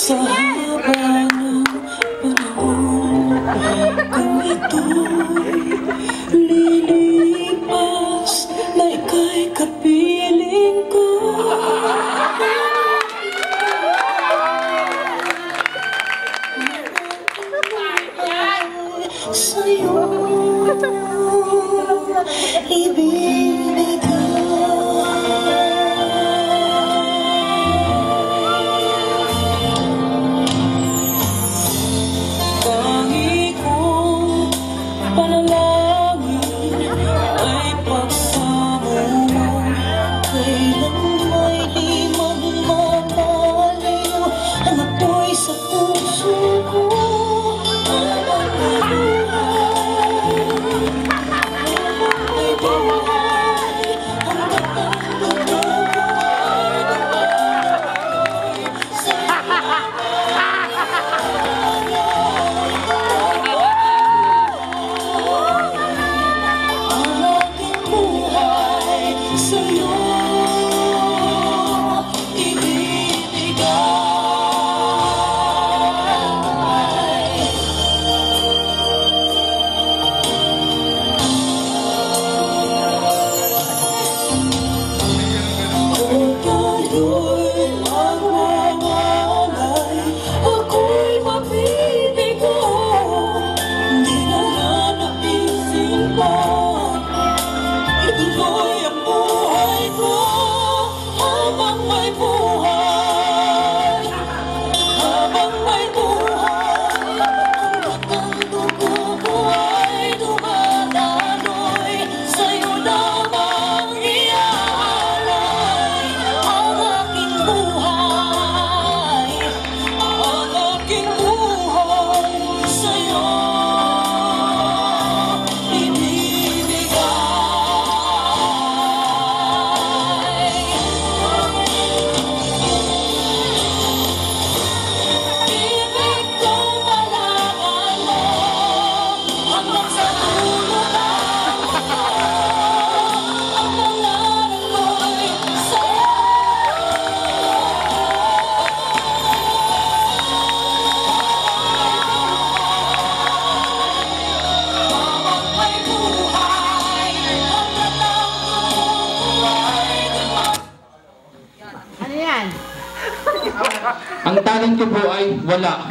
Sa haba ng panahon, kung ito'y lilipas na ika'y kapiling ko. Sa'yo ibibigay. Tangi kong panalangin ay pagpamulong, kailan may di magmamalayo ang apoy sa puso ko. Ang talent ko po ay wala.